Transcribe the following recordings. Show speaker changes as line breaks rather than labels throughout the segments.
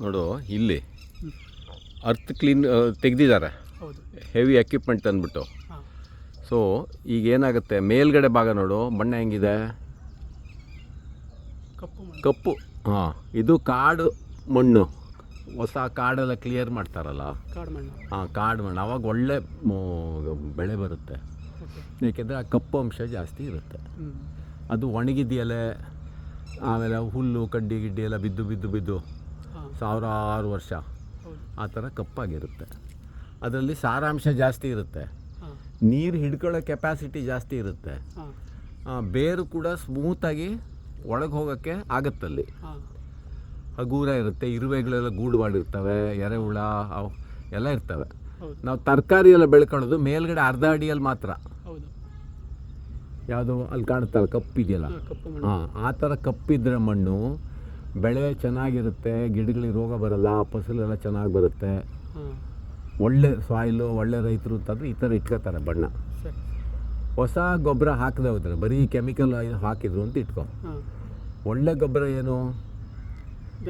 ನೋಡು ಇಲ್ಲಿ earth clean ತೆಗೆದಿದ್ದಾರೆ, ಹೆವಿ ಎಕ್ವಿಪ್ಮೆಂಟ್ ಅಂದ್ಬಿಟ್ಟು. ಸೊ ಈಗ ಏನಾಗುತ್ತೆ, ಮೇಲ್ಗಡೆ ಭಾಗ ನೋಡು ಬಣ್ಣ ಹೆಂಗಿದೆ, ಕಪ್ಪು. ಹಾಂ, ಇದು ಕಾಡು ಮಣ್ಣು, ಹೊಸ ಕಾಡೆಲ್ಲ ಕ್ಲಿಯರ್ ಮಾಡ್ತಾರಲ್ಲ, ಹಾಂ ಕಾಡು ಮಣ್ಣು. ಅವಾಗ ಒಳ್ಳೆ ಬೆಳೆ ಬರುತ್ತೆ, ಏಕೆಂದರೆ ಆ ಕಪ್ಪು ಅಂಶ ಜಾಸ್ತಿ ಇರುತ್ತೆ. ಅದು ಒಣಗಿದೆಯಲೆ, ಆಮೇಲೆ ಹುಲ್ಲು ಕಡ್ಡಿ ಗಿಡ್ಡಿ ಎಲ್ಲ ಬಿದ್ದು ಬಿದ್ದು ಬಿದ್ದು ಸಾವಿರಾರು ವರ್ಷ ಆ ಥರ ಕಪ್ಪಾಗಿರುತ್ತೆ. ಅದರಲ್ಲಿ ಸಾರಾಂಶ ಜಾಸ್ತಿ ಇರುತ್ತೆ, ನೀರು ಹಿಡ್ಕೊಳ್ಳೋ ಕೆಪಾಸಿಟಿ ಜಾಸ್ತಿ ಇರುತ್ತೆ, ಬೇರು ಕೂಡ ಸ್ಮೂತಾಗಿ ಒಳಗೆ ಹೋಗೋಕ್ಕೆ ಆಗುತ್ತಲ್ಲಿ. ಹಗೂರ ಇರುತ್ತೆ, ಇರುವೆಗಳೆಲ್ಲ ಗೂಡು ಮಾಡಿರ್ತವೆ, ಎರೆಹುಳ ಅವು ಎಲ್ಲ ಇರ್ತವೆ. ನಾವು ತರಕಾರಿ ಎಲ್ಲ ಬೆಳ್ಕೊಳ್ಳೋದು ಮೇಲ್ಗಡೆ ಅರ್ಧ ಅಡಿಯಲ್ಲಿ ಮಾತ್ರ. ಯಾವುದು ಅಲ್ಲಿ ಕಾಣುತ್ತಲ್ಲ ಕಪ್ಪಿದೆಯಲ್ಲ, ಹಾಂ ಆ ಥರ ಕಪ್ಪಿದ್ರೆ ಮಣ್ಣು ಬೆಳೆ ಚೆನ್ನಾಗಿರುತ್ತೆ, ಗಿಡಗಳಿಗೆ ರೋಗ ಬರಲ್ಲ, ಫಸಲೆಲ್ಲ ಚೆನ್ನಾಗಿ ಬರುತ್ತೆ. ಒಳ್ಳೆ ಸಾಯಿಲು, ಒಳ್ಳೆ ರೈತರು ಅಂತಂದರೆ ಈ ಥರ ಇಟ್ಕೋತಾರೆ ಬಣ್ಣ. ಹೊಸ ಗೊಬ್ಬರ ಹಾಕದೆ ಹೋದ್ರೆ ಬರೀ ಕೆಮಿಕಲ್ ಹಾಕಿದ್ರು ಅಂತ ಇಟ್ಕೊ. ಒಳ್ಳೆ ಗೊಬ್ಬರ ಏನು,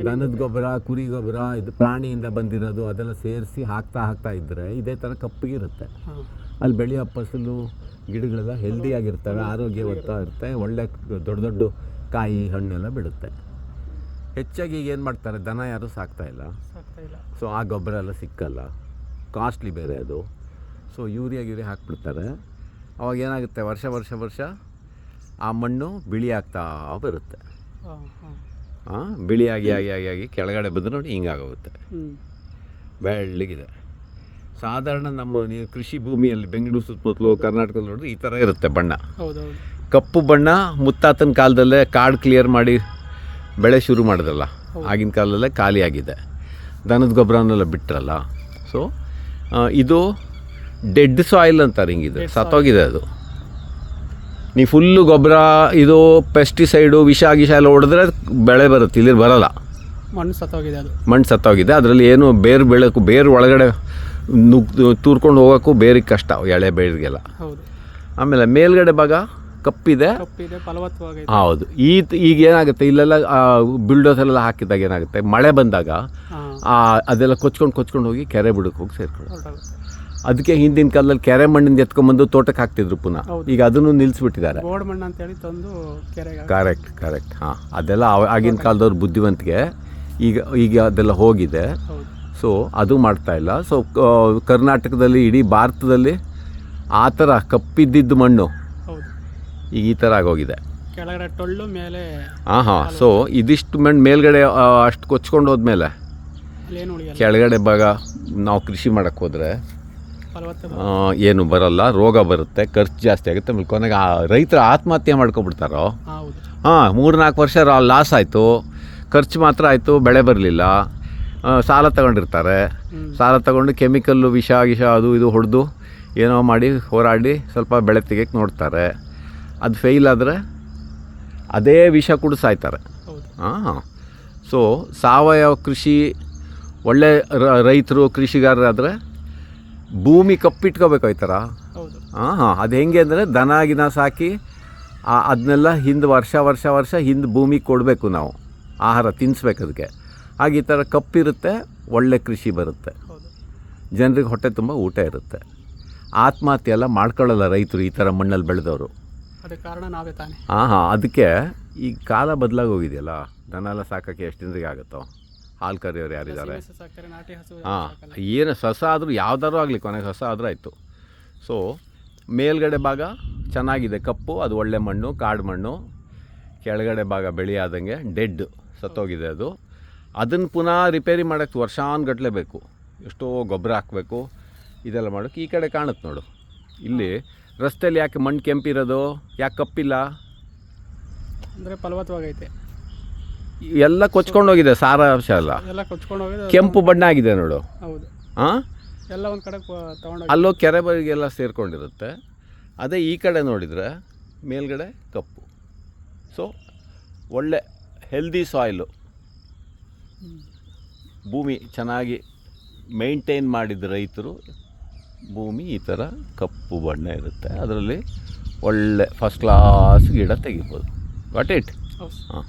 ದನದ ಗೊಬ್ಬರ, ಕುರಿ ಗೊಬ್ಬರ, ಇದು ಪ್ರಾಣಿಯಿಂದ ಬಂದಿರೋದು ಅದೆಲ್ಲ ಸೇರಿಸಿ ಹಾಕ್ತಾ ಇದ್ದರೆ ಇದೇ ಥರ ಕಪ್ಪಿಗಿರುತ್ತೆ. ಅಲ್ಲಿ ಬೆಳೆಯೋ ಫಸಲು ಗಿಡಗಳೆಲ್ಲ ಹೆಲ್ದಿಯಾಗಿರ್ತವೆ, ಆರೋಗ್ಯವಂತ ಇರುತ್ತೆ, ಒಳ್ಳೆ ದೊಡ್ಡ ದೊಡ್ಡ ಕಾಯಿ ಹಣ್ಣೆಲ್ಲ ಬಿಡುತ್ತೆ. ಹೆಚ್ಚಾಗಿ ಈಗ ಏನು ಮಾಡ್ತಾರೆ, ದನ ಯಾರೂ ಸಾಕ್ತಾಯಿಲ್ಲ, ಸೊ ಆ ಗೊಬ್ಬರ ಎಲ್ಲ ಸಿಕ್ಕಲ್ಲ, ಕಾಸ್ಟ್ಲಿ ಬೇರೆ ಅದು. ಸೊ ಯೂರಿಯಾ ಹಾಕ್ಬಿಡ್ತಾರೆ. ಅವಾಗ ಏನಾಗುತ್ತೆ, ವರ್ಷ ವರ್ಷ ವರ್ಷ ಆ ಮಣ್ಣು ಬಿಳಿ ಆಗ್ತಾ ಬರುತ್ತೆ. ಬಿಳಿಯಾಗಿ ಆಗಿ ಕೆಳಗಡೆ ಬಂದು ನೋಡಿ ಹಿಂಗಾಗೋಗುತ್ತೆ, ಬೆಳ್ಳಗಿದೆ. ಸಾಧಾರಣ ನಮ್ಮ ನೀವು ಕೃಷಿ ಭೂಮಿಯಲ್ಲಿ ಬೆಂಗಳೂರು ಸುತ್ತಮುತ್ತಲು ಕರ್ನಾಟಕದಲ್ಲಿ ನೋಡಿದ್ರೆ ಈ ಥರ ಇರುತ್ತೆ ಬಣ್ಣ. ಕಪ್ಪು ಬಣ್ಣ ಮುತ್ತಾತನ ಕಾಲದಲ್ಲೇ ಕಾಡು ಕ್ಲಿಯರ್ ಮಾಡಿ ಬೆಳೆ ಶುರು ಮಾಡಿದ್ರಲ್ಲ, ಆಗಿನ ಕಾಲದಲ್ಲೇ ಖಾಲಿಯಾಗಿದೆ, ದನದ ಗೊಬ್ಬರನೆಲ್ಲ ಬಿಟ್ಟರಲ್ಲ. ಸೊ ಇದು ಡೆಡ್ ಸಾಯಿಲ್ ಅಂತಾರೆ, ಹಿಂಗಿದೆ, ಸತ್ತೋಗಿದೆ ಅದು. ನೀವು ಫುಲ್ಲು ಗೊಬ್ಬರ ಇದು ಪೆಸ್ಟಿಸೈಡು ವಿಷ ಎಲ್ಲ ಹೊಡೆದ್ರೆ ಬೆಳೆ ಬರುತ್ತೆ, ಇಲ್ಲಿ ಬರೋಲ್ಲ, ಮಣ್ಣು ಸತ್ತೋಗಿದೆ. ಅದರಲ್ಲಿ ಏನು ಬೇರು ಬೆಳಕು, ಬೇರು ಒಳಗಡೆ ತೂರ್ಕೊಂಡು ಹೋಗೋಕ್ಕೂ ಬೇರಿಗೆ ಕಷ್ಟ, ಎಳೆ ಬೇರಿಗೆಲ್ಲ. ಆಮೇಲೆ ಮೇಲ್ಗಡೆ ಭಾಗ ಕಪ್ಪಿದೆ, ಹೌದು. ಈಗ ಏನಾಗುತ್ತೆ, ಇಲ್ಲೆಲ್ಲ ಬಿಲ್ಡೋಸೆಲ್ಲ ಹಾಕಿದಾಗ ಏನಾಗುತ್ತೆ, ಮಳೆ ಬಂದಾಗ ಅದೆಲ್ಲ ಕೊಚ್ಕೊಂಡು ಹೋಗಿ ಕೆರೆ ಬುಡಕ್ಕೆ ಹೋಗಿ ಸೇರ್ಕೊಳ್ಳೋದು. ಅದಕ್ಕೆ ಹಿಂದಿನ ಕಾಲದಲ್ಲಿ ಕೆರೆ ಮಣ್ಣಿಂದ ಎತ್ಕೊಂಡ್ಬಂದು ತೋಟಕ್ಕೆ ಹಾಕ್ತಿದ್ರು ಪುನಃ, ಈಗ ಅದನ್ನು ನಿಲ್ಲಿಸ್ಬಿಟ್ಟಿದ್ದಾರೆ. ಕರೆಕ್ಟ್. ಹಾಂ, ಅದೆಲ್ಲ ಆಗಿನ ಕಾಲದವ್ರ ಬುದ್ಧಿವಂತಿಕೆ, ಈಗ ಅದೆಲ್ಲ ಹೋಗಿದೆ. ಸೊ ಅದು ಮಾಡ್ತಾಯಿಲ್ಲ. ಸೊ ಕರ್ನಾಟಕದಲ್ಲಿ, ಇಡೀ ಭಾರತದಲ್ಲಿ ಆ ಥರ ಕಪ್ಪಿದ್ದಿದ್ದು ಮಣ್ಣು ಈಗ ಈ ಥರ ಆಗೋಗಿದೆ. ಹಾಂ. ಸೊ ಇದಿಷ್ಟು ಮಣ್ಣು ಮೇಲ್ಗಡೆ ಅಷ್ಟು ಕೊಚ್ಕೊಂಡು ಹೋದ್ಮೇಲೆ ಕೆಳಗಡೆ ಭಾಗ ನಾವು ಕೃಷಿ ಮಾಡೋಕ್ಕೆ ಹೋದರೆ ಏನು ಬರಲ್ಲ, ರೋಗ ಬರುತ್ತೆ, ಖರ್ಚು ಜಾಸ್ತಿ ಆಗುತ್ತೆ. ಆಮೇಲೆ ಕೊನೆಗೆ ರೈತರು ಆತ್ಮಹತ್ಯೆ ಮಾಡ್ಕೊಬಿಡ್ತಾರೋ. ಹಾಂ, 3-4 ವರ್ಷ ಲಾಸ್ ಆಯಿತು, ಖರ್ಚು ಮಾತ್ರ ಆಯಿತು, ಬೆಳೆ ಬರಲಿಲ್ಲ. ಸಾಲ ತಗೊಂಡಿರ್ತಾರೆ, ಸಾಲ ತಗೊಂಡು ಕೆಮಿಕಲ್ಲು ವಿಷ ಅದು ಇದು ಹೊಡೆದು ಏನೋ ಮಾಡಿ ಹೋರಾಡಿ ಸ್ವಲ್ಪ ಬೆಳೆ ತೆಗಿಯಕ್ಕೆ ನೋಡ್ತಾರೆ. ಅದು ಫೇಲ್ ಆದರೆ ಅದೇ ವಿಷ ಕೂಡ ಸಾಯ್ತಾರೆ. ಹಾಂ. ಸೊ ಸಾವಯವ ಕೃಷಿ ಒಳ್ಳೆ ರೈತರು ಕೃಷಿಗಾರರಾದರೆ ಭೂಮಿ ಕಪ್ಪಿಟ್ಕೋಬೇಕು ಈ ಥರ. ಹಾಂ. ಅದು ಹೆಂಗೆ ಅಂದರೆ ದನ ಸಾಕಿ ಅದನ್ನೆಲ್ಲ ಹಿಂದೆ ವರ್ಷ ಹಿಂದೆ ಭೂಮಿಗೆ ಕೊಡಬೇಕು, ನಾವು ಆಹಾರ ತಿನ್ನಿಸ್ಬೇಕು ಅದಕ್ಕೆ. ಹಾಗೆ ಈ ಥರ ಕಪ್ಪಿರುತ್ತೆ, ಒಳ್ಳೆ ಕೃಷಿ ಬರುತ್ತೆ, ಜನರಿಗೆ ಹೊಟ್ಟೆ ತುಂಬ ಊಟ ಇರುತ್ತೆ. ಆತ್ಮಹತ್ಯೆ ಎಲ್ಲ ಮಾಡ್ಕೊಳ್ಳಲ್ಲ ರೈತರು ಈ ಥರ ಮಣ್ಣಲ್ಲಿ ಬೆಳೆದವರು. ಹಾಂ. ಅದಕ್ಕೆ ಈಗ ಕಾಲ ಬದಲಾಗಿ ಹೋಗಿದೆಯಲ್ಲ, ದನ ಎಲ್ಲ ಸಾಕೋಕ್ಕೆ ಎಷ್ಟು ಜನರಿಗೆ ಆಗುತ್ತೋ, ಹಾಲು ಕರೆಯೋರು ಯಾರಿದ್ದಾರೆ. ಹಾಂ, ಏನು ಸಸ ಆದರೂ ಯಾವ್ದಾದ್ರು ಆಗಲಿ, ಕೊನೆಗೆ ಸಸ ಆದರೂ ಆಯಿತು. ಸೊ ಮೇಲ್ಗಡೆ ಭಾಗ ಚೆನ್ನಾಗಿದೆ ಕಪ್ಪು, ಅದು ಒಳ್ಳೆ ಮಣ್ಣು, ಕಾಡು ಮಣ್ಣು. ಕೆಳಗಡೆ ಭಾಗ ಬೆಳೆಯಾದಂಗೆ ಡೆಡ್ ಸತ್ತೋಗಿದೆ ಅದು. ಅದನ್ನು ಪುನಃ ರಿಪೇರಿ ಮಾಡೋಕ್ಕೆ ವರ್ಷಾನುಗಟ್ಟಲೆ ಬೇಕು, ಎಷ್ಟೋ ಗೊಬ್ಬರ ಹಾಕಬೇಕು, ಇದೆಲ್ಲ ಮಾಡೋಕ್ಕೆ. ಈ ಕಡೆ ಕಾಣುತ್ತೆ ನೋಡು, ಇಲ್ಲಿ ರಸ್ತೆಯಲ್ಲಿ ಯಾಕೆ ಮಣ್ಣು ಕೆಂಪಿರೋದು, ಯಾಕೆ ಕಪ್ಪಿಲ್ಲ
ಅಂದರೆ ಫಲವತ್ತವಾಗೈತೆ,
ಎಲ್ಲ ಕೊಚ್ಕೊಂಡು ಹೋಗಿದೆ, ಸಾರಾಂಶ ಎಲ್ಲ ಕೆಂಪು ಬಣ್ಣ ಆಗಿದೆ ನೋಡು. ಹಾಂ,
ಎಲ್ಲ ಒಂದು ಕಡೆ
ಅಲ್ಲೋ ಕೆರೆ ಬರಿಗೆಲ್ಲ ಸೇರ್ಕೊಂಡಿರುತ್ತೆ. ಅದೇ ಈ ಕಡೆ ನೋಡಿದರೆ ಮೇಲ್ಗಡೆ ಕಪ್ಪು. ಸೊ ಒಳ್ಳೆ ಹೆಲ್ದಿ ಸಾಯಿಲು, ಭೂಮಿ ಚೆನ್ನಾಗಿ ಮೇಂಟೈನ್ ಮಾಡಿದ ರೈತರು ಭೂಮಿ ಈ ಥರ ಕಪ್ಪು ಬಣ್ಣ ಇರುತ್ತೆ, ಅದರಲ್ಲಿ ಒಳ್ಳೆ ಫಸ್ಟ್ ಕ್ಲಾಸ್ ಗಿಡ ತೆಗಿಬೋದು. What it. ಹಾಂ.